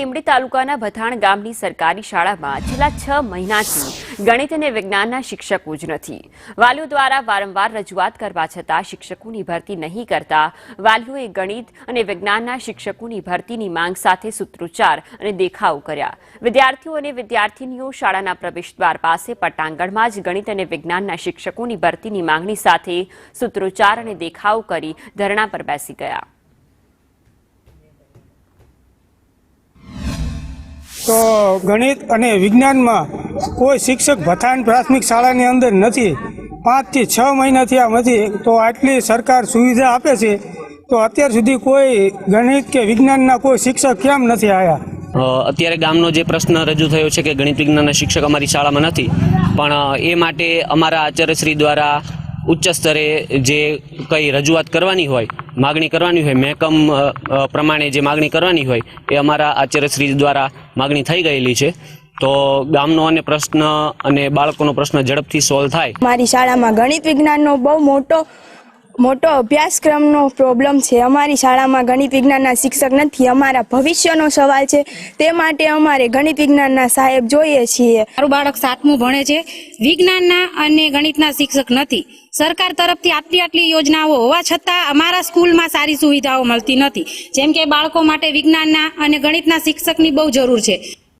લીંબડી તાલુકાના ભથાણ ગામની સરકારી શાળામાં છેલ્લા 6 મહિનાથી ગણિત અને વિજ્ઞાનના શિક્ષકો જ નથી। વાલીઓ દ્વારા વારંવાર રજૂઆત કરવા છતાં શિક્ષકોની ભરતી નહીં કરતા વાલીઓએ ગણિત અને વિજ્ઞાનના શિક્ષકોની ભરતીની માંગ સાથે સૂત્રોચ્ચાર અને દેખાવ કર્યા। વિદ્યાર્થીઓ અને વિદ્યાર્થીનીઓ શાળાના પ્રવેશદ્વાર પાસે પટાંગણમાં જ ગણિત અને વિજ્ઞાનના શિક્ષકોની ભરતીની માંગણી સાથે સૂત્રોચ્ચાર અને દેખાવ કરી ધરણા પર બેસી ગયા। तो गणित અને વિજ્ઞાનમાં કોઈ શિક્ષક ભથાણ પ્રાથમિક શાળાની અંદર નથી। 5 થી 6 મહિનાથી આ નથી। તો આટલી સરકાર સુવિધા આપે છે તો અત્યાર સુધી કોઈ ગણિત કે વિજ્ઞાનના કોઈ શિક્ષક કેમ નથી આવ્યા? અત્યારે ગામનો જે પ્રશ્ન રજૂ થયો છે કે ગણિત વિજ્ઞાનના શિક્ષક અમારી શાળામાં નથી, પણ એ માટે અમારા આચાર્યશ્રી દ્વારા ઉચ્ચ સ્તરે જે કંઈ રજૂઆત કરવાની હોય, માગણી કરવાની હોય, મહેકમ પ્રમાણે જે માગણી કરવાની હોય એ અમારા આચાર્યશ્રી દ્વારા માગણી થઈ ગયેલી છે। તો ગામનો અને પ્રશ્ન અને બાળકોનો પ્રશ્ન ઝડપથી સોલ્વ થાય। અમારી શાળામાં ગણિત વિજ્ઞાનનો બહુ મોટો અભ્યાસક્રમનો પ્રોબ્લેમ છે। અમારી શાળામાં ગણિત વિજ્ઞાનના શિક્ષક નથી। અમારા ભવિષ્યનો સવાલ છે, તે માટે અમારે ગણિત વિજ્ઞાનના સાહેબ જોઈએ છીએ। મારું બાળક 7મું ભણે છે, વિજ્ઞાનના અને ગણિતના શિક્ષક નથી। સરકાર તરફથી આટલી યોજનાઓ હોવા છતાં અમારા સ્કૂલમાં સારી સુવિધાઓ મળતી નથી, જેમ કે બાળકો માટે વિજ્ઞાનના અને ગણિતના શિક્ષકની બહુ જરૂર છે।